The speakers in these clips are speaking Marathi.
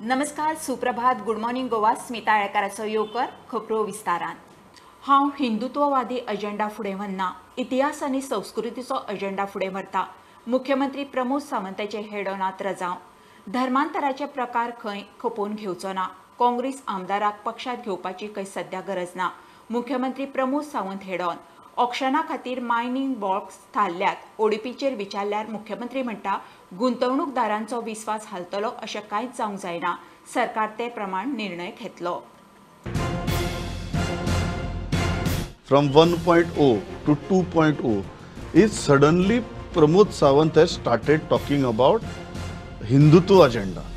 नमस्कार, सुप्रभात, गुड मॉर्निंग गोवा. स्मिता येळकाराचो येवकर खबरो विस्तारान. हांव हिंदुत्ववादी अजेंडा फुडें व्हरना, इतिहास आनी संस्कृतीचो अजेंडा फुडें व्हरता. मुख्यमंत्री प्रमोद सावंताचे हेडोनात रजाव. धर्मांतराचे प्रकार खंय खपोवन घेवचो ना. काँग्रेस आमदाराक पक्षात घेवपाची खंय सध्या गरज ना. मुख्यमंत्री प्रमोद सावंत हेडोन. ऑक्शना खातीर मायनिंग बॉक्स थारल्यात. ओडीपीचेर विचारल्यार मुख्यमंत्री म्हणटा गुंतवणूकदारांचो विस्वास हालतलो अशें कांयच जावंक जायना. सरकार ते प्रमाण निर्णय घेतलो. From 1.0 to 2.0 is suddenly Pramod Sawant has started talking about Hindutva agenda.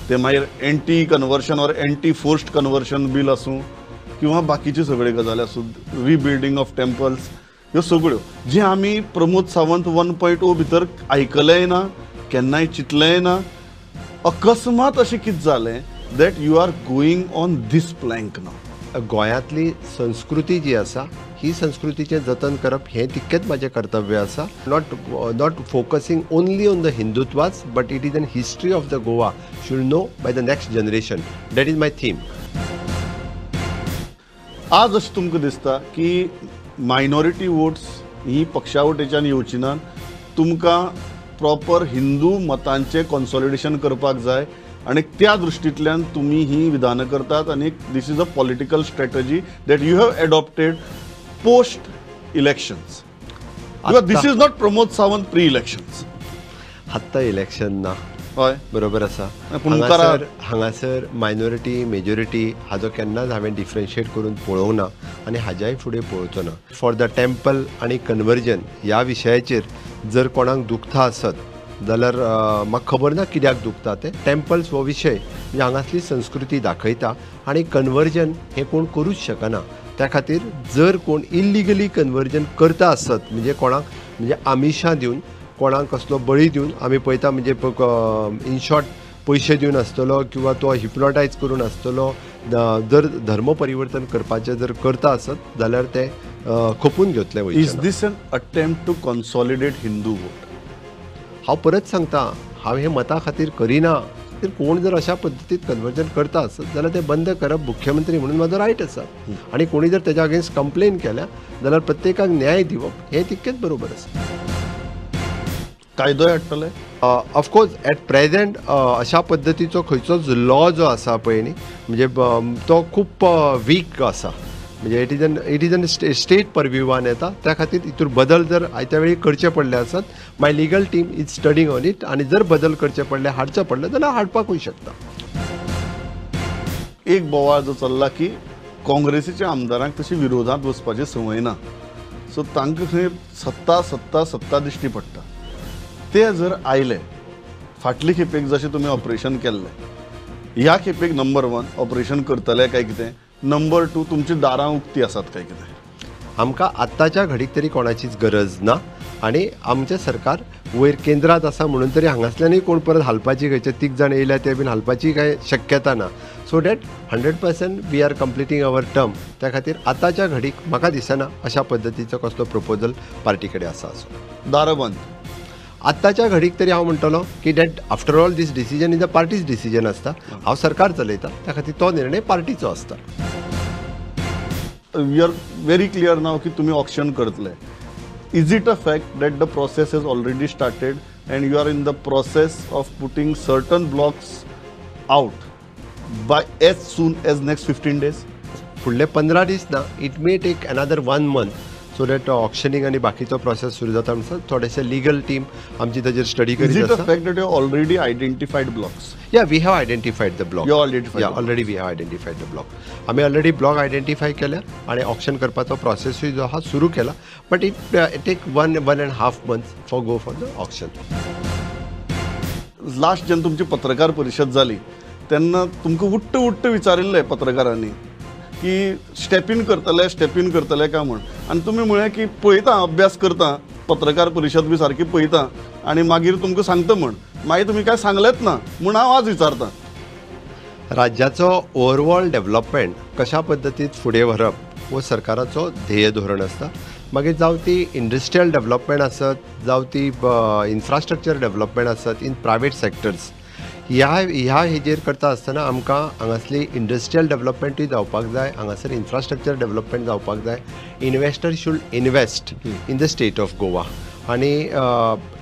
ते मागीर एंटी कन्वर्शन और एंटी फोर्स्ड कन्वर्शन बिल आसूं किंवा बाकीचे सगळे गजाली आसूं, रिबिल्डिंग ऑफ टेम्पल्स, ह्यो सगळ्यो जे आमी प्रमोद सावंत 1.0 भितर आयकलेंय ना, केन्नाय चिंतलेंय ना. अकस्मात अशें कितें जालें that you are going on this plank नाव. गोंयांतली संस्कृती जी आसा ही संस्कृतीचें जतन करप हें तितकेंच म्हजें कर्तव्य आसा. Not focusing only on the हिंदुत्वाच, but it is an history of the Goa should know by the next generation. That is my theme. आज अशें तुमकां दिसता की मायनॉरिटी वोट्स ही पक्षा वटेच्यान येवची नात, तुमकां प्रॉपर हिंदू मतांचें कॉन्सॉलिडेशन करपाक जाय आणि त्या दृष्टींतल्यान तुम्ही ही विधानं करतात आणि this is a political strategy that you have adopted post elections. This is not Pramod Sawant pre elections. आत्तां इलेक्शन ना. हय, बरोबर आसा. हांगासर मायनॉरिटी मेजॉरिटी हाजो केन्नाच हांवें डिफरन्शिएट करून पळोवंक ना आनी हाज्याय फुडें पळोवचो ना. फॉर द टेम्पल आनी कन्वर्जन ह्या विशयाचेर जर कोणाक दुखता आसत जाल्यार म्हाका खबर ना कित्याक दुखता ते. टेम्पल्स हो विशय म्हणजे हांगासली संस्कृती दाखयता आनी कन्वर्जन हें कोण करूच शकना. त्या खातीर जर कोण इल्लिगली कन्वर्जन करता आसत म्हणजे कोणाक म्हणजे आमिशां दिवन कोणाक कसलो बळी दिवन आमी पळयता म्हणजे इन शॉर्ट पयशे दिवन आसतलो किंवा तो हिप्नोटायज करून आसतलो. जर धर्म परिवर्तन करपाचें जर करता आसत जाल्यार ते खपून घेतले वयचे. Is this an attempt to consolidate Hindu vote? हांव परत सांगता, हांव हे मता खातीर करिना. तर कोण जर अशा पद्दतीत कन्वर्जन करता आसत जाल्यार ते बंद करप मुख्यमंत्री म्हणून म्हजो रायट आसा. आनी कोणी जर तेज्या अगेन्स्ट कंप्लेन केल्या जाल्यार प्रत्येकाक न्याय दिवप हें तितकेंच बरोबर आसा. कायदोय हाडटले? ऑफकोर्स एट प्रेझेंट अशा पद्दतीचो खंयचोच लॉ जो आसा पळय न्ही म्हणजे तो खूब वीक आसा. म्हणजे इट इज एन स्टेट परव्यूवान येता. त्या खातीर हितूर बदल जर आयत्या वेळी करचे पडले आसत my legal team is studying on it आनी जर बदल करचे पडले हाडचे पडले जाल्यार हाडपाकूय शकता. एक बोवाळ जो चल्ला की काँग्रेसीच्या आमदारांक तशी विरोधात वचपाची संवय ना, सो तांकां खंय सत्ता सत्ता सत्ता दिश्टी पडटा. ते जर आयले फाटले खेपेक जशें तुमी ऑपरेशन केल्लें, ह्या खेपेक नंबर 1 ऑपरेशन करतले काय कितें, नंबर 2 तुमची दारां उक्ती आसात काय कितें? आमकां आत्ताच्या घडीक तरी कोणाचीच गरज ना. आनी आमचें सरकार वयर केंद्रांत आसा म्हणून तरी हांगासल्यानूय कोण परत हालपाची खंयचे 3 जाण येयल्या ते बीन हालपाची कांय शक्यता ना. So that 100% we are completing our term. त्या खातीर आतांच्या घडीक म्हाका दिसना अशा पद्दतीचो कसलो प्रपोजल पार्टी कडेन आसा असो. दारां बंद आत्ताच्या घडीक तरी हांव म्हणटलो की that after all these decision is a party's decision आसता. हांव सरकार चलयता त्या खातीर तो निर्णय पार्टीचो आसता. We are very clear now की तुम्ही ऑक्शन करतले. Is it a fact that the process has already started and you are in the process of putting certain blocks out by as soon as next 15 days? फुडले 15 दीस ना, it may take another 1 month so that auctioning आनी बाकीचो प्रोसेस सुरू जाता म्हणसर थोडेसे लिगल टीम आमची ताजेर स्टडी करीत आसा. Is it a fact that you already identified blocks? Yeah we have identified the block. Already we have identified the block. आमी ऑलरेडी ब्लॉक आयडेंटिफाय केल्या आनी ऑक्शन करपाचो प्रोसेसूय जो आहा सुरू केला. But it take 1.5 months for go for the auction. Last जेन्ना तुमची पत्रकार परिशद जाली तेन्ना तुमकां उट्ट विचारिल्लें पत्रकारांनी की स्टेप इन करतले काय म्हण, आनी तुमी म्हळें की पळयता अभ्यास करता, पत्रकार परिशद बी सारकी पळयता आनी मागीर तुमकां सांगता म्हण. मागीर तुमी काय सांगलेच ना म्हूण हांव आज विचारतां. राज्याचो ओवरऑल डेव्हलपमेंट कशा पद्दतीत फुडें व्हरप हो सरकाराचो ध्येय धोरण आसता. मागीर जावं ती इंडस्ट्रियल डेव्हलपमेंट आसत, जावं ती इन्फ्रास्ट्रक्चर डेव्हलपमेंट आसत इन प्रायवेट सेक्टर्स, ह्या हेजेर करता आसतना आमकां हांगासली इंडस्ट्रियल डेव्हलपमेंटूय जावपाक जाय, हांगासर इन्फ्रास्ट्रक्चर डेव्हलपमेंट जावपाक जाय. Investor should invest in the state of Goa. आनी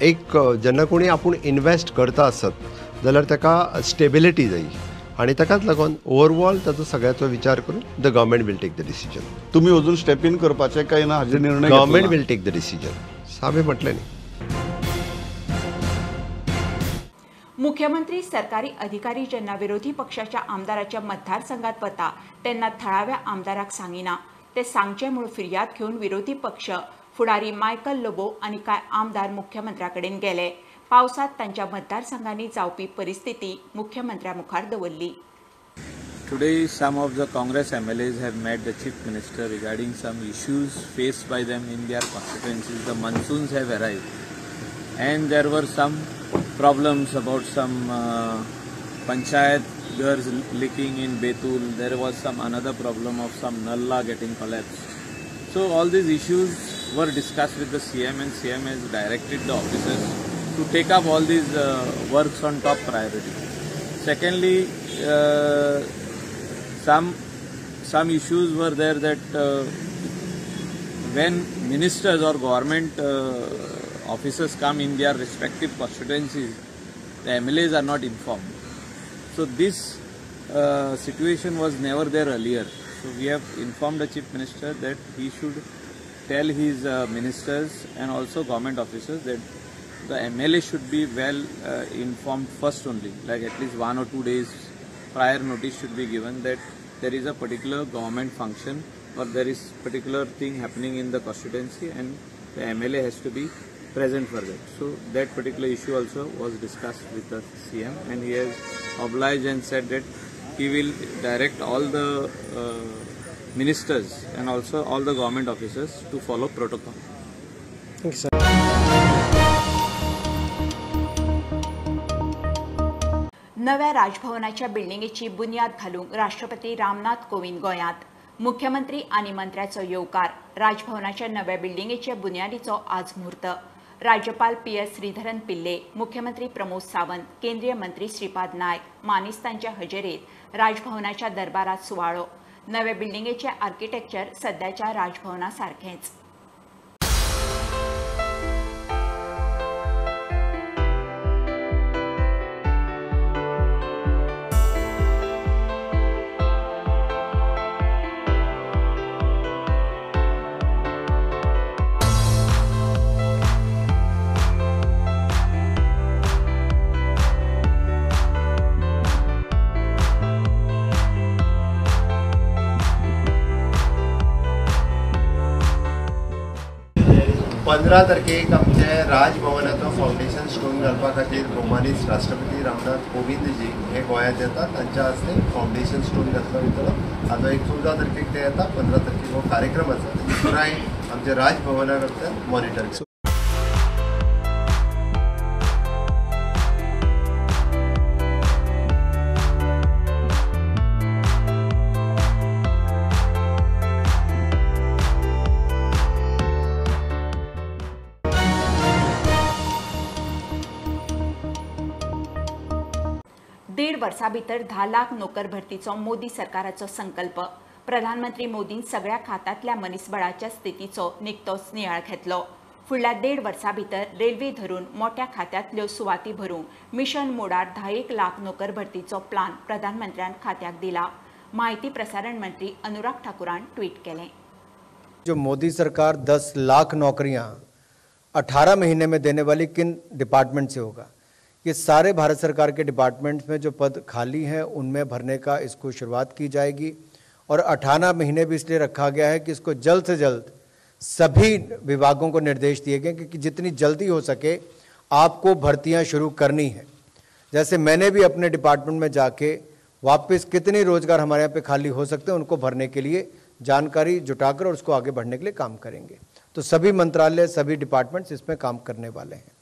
एक जेन्ना कोणी आपूण इन्वेस्ट करता आसत जाल्यार ताका स्टेबिलिटी जाय आनी ताकाच लागून ओवरऑल ताचो सगळ्याचो विचार करून the government will take the decision. तुम्ही अजून स्टेप इन करपाचे काय ना हाचे निर्णय government will take the decision. हांवें म्हटलें न्ही. मुख्यमंत्री सरकारी अधिकारी जेन्ना विरोधी पक्षाच्या आमदाराच्या मतदारसंघात वता तेन्ना थळाव्या आमदाराक सांगिना. ते सांगचे म्हूण फिर्याद घेवन विरोधी पक्ष फुडारी मायकल लोबो आनी कांय आमदार मुख्यमंत्र्याकडेन गेले. पावसात तांच्या मतदारसंघांनी जावपी परिस्थिती मुख्यमंत्र्या मुखार दवरली. Today, some of the Congress MLAs have met the Chief Minister regarding some issues faced by them in their constituencies. The monsoons have arrived and there were some problems about some panchayat girls leaking in Betul. There was some another problem of some nalla getting collapsed. So all these issues were discussed with the CM and CM has directed the officers to take up all these works on top priority. Secondly, some issues were there that when ministers or government officers come in their respective constituencies, the MLAs are not informed. So this situation was never there earlier. So we have informed the Chief Minister that he should tell his ministers and also government officers that the MLA should be well informed first only, like at least 1 or 2 days prior notice should be given that there is a particular government function or there is particular thing happening in the constituency and the MLA has to be present for that. So that particular issue also was discussed with the CM and he has obliged and said that he will direct all the ministers and also all the government officers to follow protocol. Thank you, sir. नव्या राजभवनाच्या बिल्डिंगेची बुन्याद घालूंक राष्ट्रपती रामनाथ कोविंद गोंयांत. मुख्यमंत्री आनी मंत्र्याचो येवकार. राजभवनाच्या नव्या बिल्डिंगेचे बुन्यादीचो आज मुहूर्त. राज्यपाल PS श्रीधरन पिल्ले, मुख्यमंत्री प्रमोद सावंत, केंद्रीय मंत्री श्रीपाद नायक, मानेस्तांच्या हजेरेत राजभवनाच्या दरबारात सुवाळो. नव्या बिल्डिंगेचे आर्किटेक्चर सध्याच्या राजभवनासारखेच. पंदरा तारखेक आमचे राजभवनाचो फावंडेशन स्टोन घालपा खातीर भोवमानीत राष्ट्रपती रामनाथ कोविंद जी हे गोंयांत येतात. तांच्या हस्ते फावंडेशन स्टोन घातलो वयतलो. आतां एक 14 तारखेक ते येता, 15 तारखेक हो कार्यक्रम आसा. ताची पुराय आमच्या राजभवना कडल्यान मॉनिटर करता. दीड वर्सां भितर 10 लाख नोकर भरतीचो मोदी सरकाराचो संकल्प. प्रधानमंत्री मोदीन सगळ्या खात्यांतल्या मनीसबळाच्या स्थितीचो निकतोच नियाळ घेतलो. फुडल्या 1.5 वर्सां भितर रेल्वे धरून मोठ्या खात्यांतल्यो सुवाती भरूंक मिशन मोडार 10 लाख नोकर भरतीचो प्लान प्रधानमंत्र्यान खात्याक दिला. माहिती प्रसारण मंत्री अनुराग ठाकुरान ट्वीट केलें. जो मोदी सरकार 10 लाख नौकरियां 18 महीने में देने वाली किन डिपार्टमेंट से होगा? ये सारे भारत सरकार के डिपार्टमेंट्स में जो पद खाली हैं उनमें भरने का इसको शुरुआत की जाएगी. और 18 महीने भी इसलिए रखा गया है कि इसको जल्द से जल्द सभी विभागों को निर्देश दिए गए कि जितनी जल्दी हो सके आपको भर्तियां शुरू करनी है. जैसे मैंने भी अपने डिपार्टमेंट में जाके वापस कितने रोजगार हमारे यहाँ पे खाली हो सकते हैं उनको भरने के लिए जानकारी जुटाकर और उसको आगे बढ़ने के लिए काम करेंगे. तो सभी मंत्रालय, सभी डिपार्टमेंट्स इसमें काम करने वाले हैं.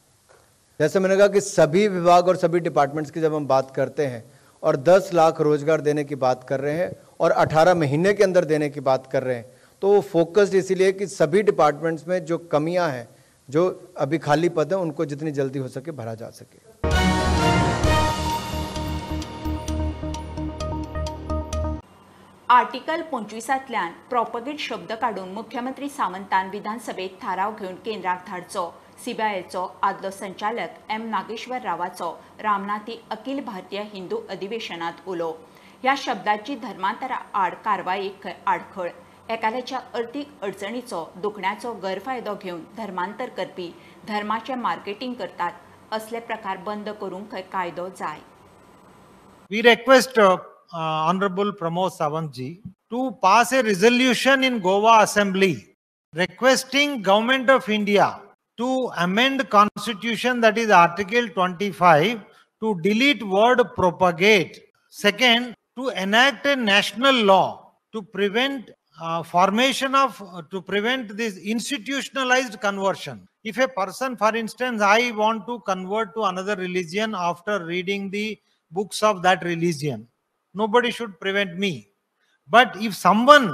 जैसे मैंने कहा कि सभी विभाग और सभी डिपार्टमेंट्स की जब हम बात करते हैं और 10 लाख रोजगार देने की बात कर रहे हैं और 18 महीने के अंदर देने की बात कर रहे हैं, तो वो फोकस्ड इसीलिए कि सभी डिपार्टमेंट्स में जो कमियां हैं, जो अभी खाली पद हैं, उनको जितनी जल्दी हो सके भरा जा सके. आर्टिकल 25तल्यान प्रोपगेट शब्द काढून मुख्यमंत्री सावंतान विधानसभेत थाराव घेवन केंद्राक धाडचो. सीबीआयचो आदलो संचालक एम नागेश्वर रावाचो रामनाथी अखिल भारतीय हिंदू अधिवेशनात उलो. ह्या शब्दाची धर्मांतरा आड कारवायेक आडखळ. एकाल्याच्या अर्थीक अडचणीचो दुखण्याचो गैरफायदो घेवन धर्मांतर करपी धर्माचे मार्केटिंग करतात. असले प्रकार बंद करूंक कायदो जाय. We request Honorable Pramod Sawant ji to pass a resolution in Goa Assembly requesting Government of India to amend Constitution, that is Article 25, to delete word propagate. Second, to enact a national law to prevent to prevent this institutionalized conversion. If a person, for instance, I want to convert to another religion after reading the books of that religion, nobody should prevent me. But if someone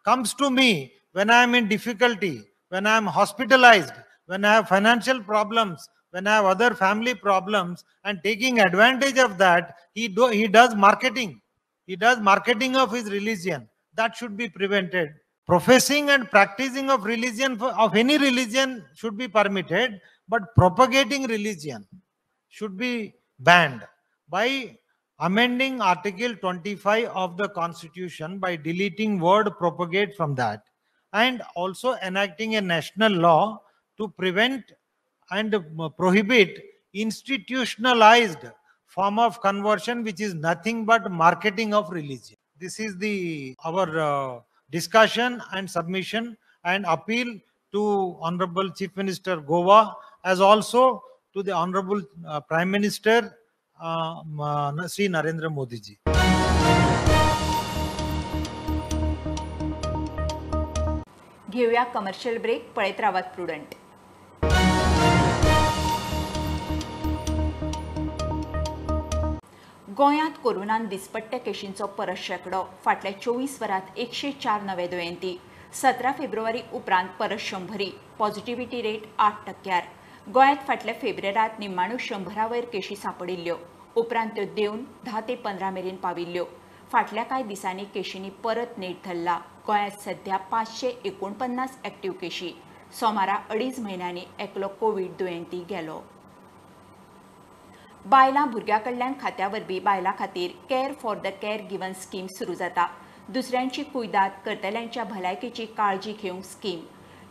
comes to me when I am in difficulty, when I am hospitalized, when I have financial problems, when I have other family problems, and taking advantage of that, he does marketing. He does marketing of his religion. That should be prevented. Professing and practicing of religion, of any religion, should be permitted, but propagating religion should be banned by amending Article 25 of the Constitution by deleting word propagate from that, and also enacting a national law to prevent and prohibit institutionalized form of conversion, which is nothing but marketing of religion. This is our discussion and submission and appeal to Honorable Chief Minister Goa, as also to the Honorable Prime Minister Sri Narendra Modi ji. घेऊया कमर्शियल ब्रेक. पळयत रावात प्रुडंट. गोंयांत कोरोनान दिसपट्ट्या केशींचो परत शेंकडो. फाटल्या 24 वरांत 104 नवे दुयेंती. 17 फेब्रुवारी उपरांत परत 100. Positivity rate 8%. गोंयांत फाटल्या फेब्रुवारांत निम्माणू 100 वयर केशी सांपडिल्ल्यो. उपरांत त्यो देंवन 10 ते 15 मेरेन पाविल्ल्यो. फाटल्या कांय दिसांनी केशींनी परत नेट धरला. गोंयांत सध्या 549 एक्टिव्ह केशी. सोमारा 2.5 म्हयन्यांनी एकलो कोविड दुयेंती गेलो. बायलां भुरग्यां कडल्यान खात्या वरवीं बायलां खातीर care for the care given scheme सुरू जाता. दुसऱ्यांची कुयदाद करतल्यांच्या भलायकेची काळजी घेवंक स्कीम.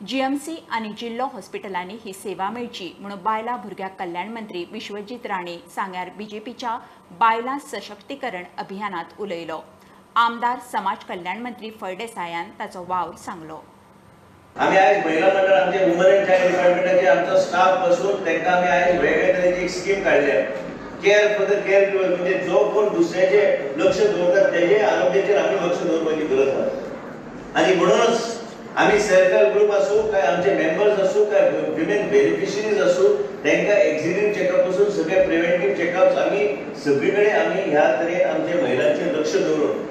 जीएमसी आनी जिल्लो हॉस्पिटलांनी ही सेवा मेळची म्हणून बायलां भुरग्यां कल्याण मंत्री विश्वजीत राणे सांग्यार बीजेपीच्या बायलां सशक्तीकरण अभियानात उलयलो. आमदार समाज कल्याण मंत्री फळदेसायान ताचो वावर सांगलो. आम्ही आज महिला मंडळ आमचे वुमन अँड चाइल्ड डिपार्टमेंटाचे आमचा स्टाफ बसून त्यांना आम्ही आज वेगळ्या तरेची एक स्कीम काढली आहे. Care for the care giver, म्हणजे जो कोण दुसऱ्याचे लक्ष दवरतात त्याचे आरोग्याचेर आम्ही लक्ष दवरपाची गरज आसा. आणि म्हणूनच आम्ही सेल्फ हेल्प ग्रुप असू काय आमचे मेंबर्स असू काय विमेन बेनिफिशरीज असू त्यांना एक्झिक्युटिव्ह चेकअप पासून सगळे प्रिव्हेंटिव्ह चेकअप्स आम्ही सगळीकडे आम्ही ह्या तरेन आमचे महिलांचे लक्ष दवरून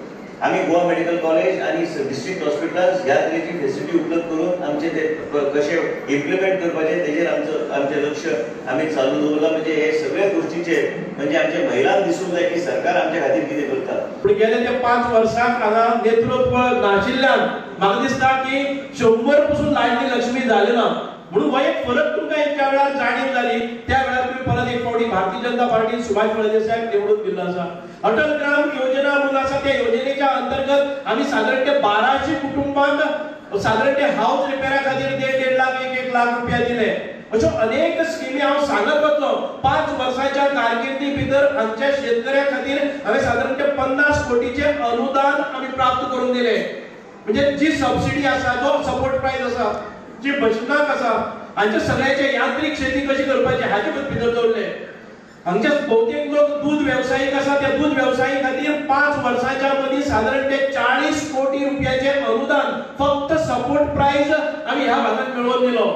आम्ही गोवा मेडिकल कॉलेज आणि डिस्ट्रिक्ट हॉस्पिटल्स ह्या तरेची फेसिलिटी उपलब्ध करून आमचे ते कसे इम्प्लिमेंट करपाचे तेजेर आमचे लक्ष आम्ही चालू दवरला. म्हणजे हे सगळे गोष्टीचे म्हणजे आमच्या महिलांक दिसूंक जाय की सरकार आमच्या खातीर कितें करता. पूण गेल्या त्या 5 वर्सांक हांगा नेतृत्व नाशिल्ल्यान म्हाका दिसता की 100 पासून लाडली लक्ष्मी जाले ना. म्हणून हो एक फरक तुमकां ज्या वेळार जाणीव जाली त्या वेळार तुम्ही परत एक फावटी भारतीय जनता पार्टी सुभाष फळदेसायाक निवडून दिल्लो आसा. अटल ग्राम योजना म्हणून आसा त्या योजनेच्या अंतर्गत आम्ही साधारण 1200 कुटुंबांक साधारण हाऊस रिपेरा खातीर 1.5 लाख 1 लाख रुपया दिले. अशो अनेक स्किमी हांव सांगत वतलो. 5 वर्सांच्या कारकिर्दी भितर आमच्या शेतकऱ्या खातीर हांवें साधारण 50 कोटीचे अनुदान आम्ही प्राप्त करून दिले. म्हणजे जी सबसिडी आसा जो सपोर्ट प्राइस आसा जी बचतनाक आसा हांचे सगळ्याचे यांत्रिक शेती कशी करपाची हाचे भितर दवरले. हांचे बहुतेक लोक दूध व्यावसायिक आसा त्या दूध व्यवसायी खातीर 5 वर्सांच्या मदीं साधारण 40 कोटी रुपयाचे अनुदान फक्त सपोर्ट प्राइस आम्ही ह्या भागात मिळवून दिलो.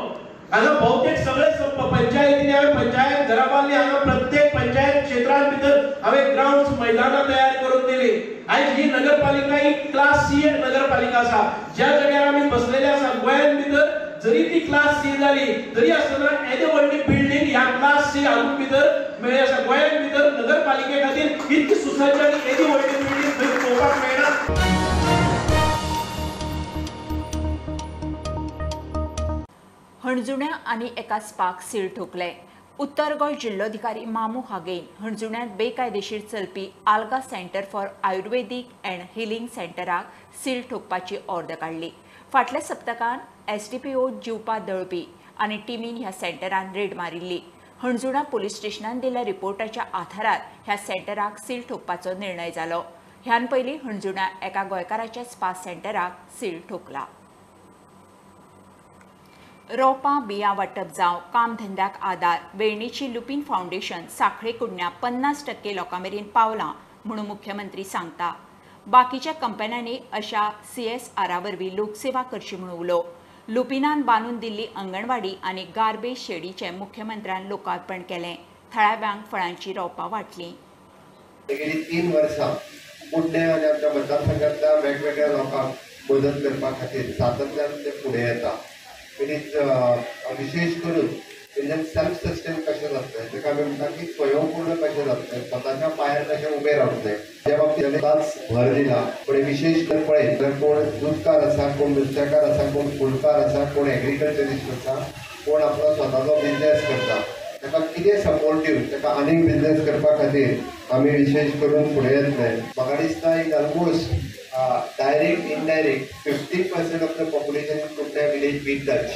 हांगा बहुतेक सगळे पंचायतींनी हांवें पंचायत घरा बांदली. हांगा प्रत्येक पंचायत क्षेत्रांत भितर हांवें ग्राउंड्स मैदानां तयार करून दिली. आयज ही नगरपालिका ही क्लास सी नगरपालिका आसा. ज्या जाग्यार आमी बसलेले आसा गोंयांत भितर जरी ती क्लास सी जाली तरी आसतना एदे व्हडली बिल्डिंग ह्या क्लास सी हातूंत भितर मेळ्ळी आसा. गोंयांत भितर नगरपालिके खातीर इतकी सुसज्ज आनी एदी व्हडली बिल्डिंग थंय पळोवपाक मेळना. हणजुण्या आनी एका स्पाक सील ठोकले. उत्तर गोंय जिल्लोधिकारी मामू हागेन हणजुण्यांत बेकायदेशीर चलपी Alga centre for Ayurvedic and healing सेंटराक सील ठोकपाची ऑर्डर काडली. फाटल्या सप्तकांत एसडीपीओ जीवपा दळपी आनी टिमीन ह्या सेंटरान रेड मारिल्ली. हणजुणा पुलीस स्टेशनान दिल्ल्या रिपोर्टाच्या आधारार ह्या सेंटराक सील ठोकपाचो निर्णय जालो. ह्यान पयलीं हणजुणा एका गोंयकाराच्या स्पा सेंटराक सील ठोकला. रोपां बियां वांटप जावं कामधंद्याक आदार वेळणेची लुपीन फावंडेशन सांखळे कुडण्या 50% लोकां मेरेन पावलां म्हणून मुख्यमंत्री सांगता. बाकीच्या कंपन्यांनी अशा CSR वरवीं लोकसेवा करची म्हणून उलो. लुपिनान बांदून दिल्ली अंगणवाडी आनी गार्बेज शेडीचें मुख्यमंत्र्यान लोकार्पण केलें. थळाव्यांक फळांची रोपां वांटलीं. गेली 3 वर्सां कुडण्या आनी आमच्या मतदारसंघांतल्या वेगवेगळ्या लोकांक मदत करपा खातीर सातत्यान ते फुडें येता. विशेष करून सेल्फ सस्टेन कशें जातलें ताका आमी म्हणटा की स्वयंपूर्ण कशें जातलें, स्वताच्या पांयार कशें उबें रावतलें त्या बाबतींत भर दिला. पण विशेष करून पळय तर कोण दूदकार आसा, कोण नुस्तेकार आसा, कोण फुलकार आसा, कोण एग्रीकल्चरिस्ट आसा, कोण आपलो स्वताचो बिजनेस करता, ताका कितें सपोर्टीव ताका आनीक बिजनेस करपा खातीर आमी विशेष करून फुडें येतले. म्हाका दिसता in almost direct indirect 50% of the population in कुडण्या विलेज वी टच.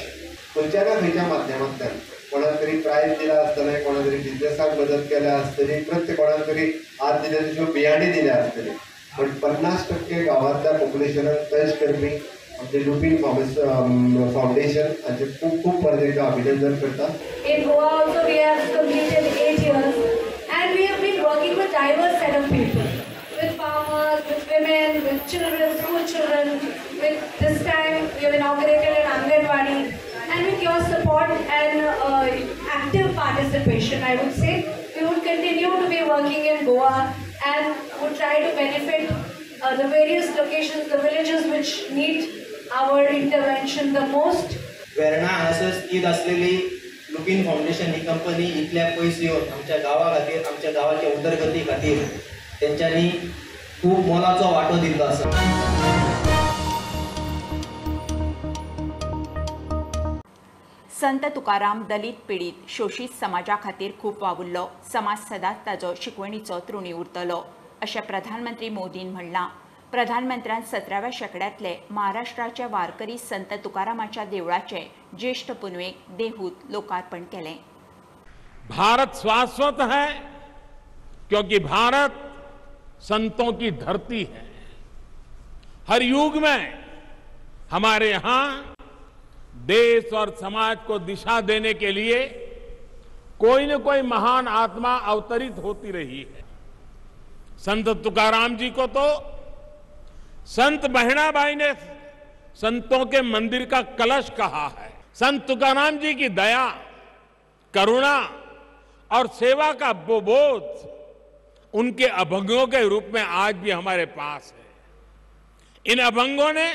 खंयच्या ना खंयच्या माध्यमांतल्यान कोणाक तरी प्रायज दिला आसतलें, कोणाक तरी बिजनेसाक मदत केल्या आसतली, प्रत्येक कोणाक तरी आज दिल्या तश्यो बियाणी दिल्या आसतली. पण 50% गांवांतल्या पॉप्युलेशनाक टच करपी आमचे लुपीन फावंडेशन हांचे खूब खूब परत अभिनंदन करता. In Goa also we have completed 8 years and we have been working with diverse set of people, with farmers, with women, with children, school children. With this time we have inaugurated an Anganwadi, and with your support and active participation, I would say we would continue to be working in Goa and would try to benefit the various locations, the villages which need our intervention the most. Verna हांगासर स्थित असलेली लुपीन फाउंडेशन ही कंपनी इतल्या पयस येवन आमच्या गांवा खातीर, आमच्या गांवाच्या उदरगती खातीर तेंच्यांनी खूब मोलाचो वांटो दिल्लो आसा. संत तुकाराम दलित पीडित शोषित समाजा खातीर खूब वावुरलो. समाज सदांच ताजो शिकवणीचो त्रुणी उरतलो अशें प्रधानमंत्री मोदीन म्हणलां. प्रधानमंत्र्यान 17व्या शेंकड्यांतले महाराष्ट्राच्या वारकरी संत तुकारामाच्या देवळाचे ज्येष्ठ पुनवेक देहूत लोकार्पण केलें. भारत शाश्वत है क्योंकि भारत संतों की धरती है. हर युग में हमारे यहाँ देश और समाज को दिशा देने के लिए कोई न कोई महान आत्मा अवतरित होती रही है. संत तुकाराम जी को तो संत बहनाबाई ने संतों के मंदिर का कलश कहा है. संत तुकाराम जी की दया, करुणा और सेवा का बोध उनके अभंगों के रूप में आज भी हमारे पास है. इन अभंगों ने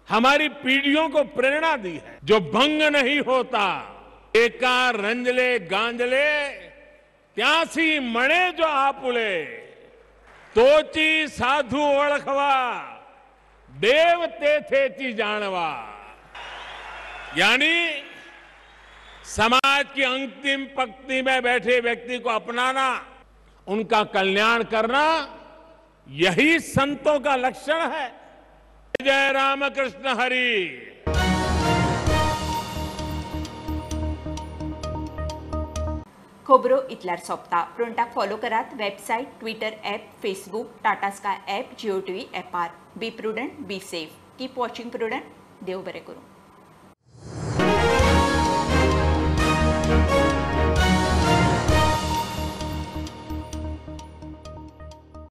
हमारी पीढ़ियों को प्रेरणा दी है. जो भंग नहीं होता एका रंजले गांजले त्यासी मणे जो आपुले तोची साधू ओळखवा देव तेथेची जानवा. यानी समाज की अंतिम पंक्ति में बैठे व्यक्ति को अपनाना, उनका कल्याण करना, यही संतों का लक्षण है. जय रामकृष्ण हरी. खबरो इतल्यार सोंपता. फ्रंटाक फॉलो करात. Website, Twitter app, Facebook, Tata Sky app, Jio TV ॲपार. Be prudent, be safe. Keep watching prudent. देव बरें करूं.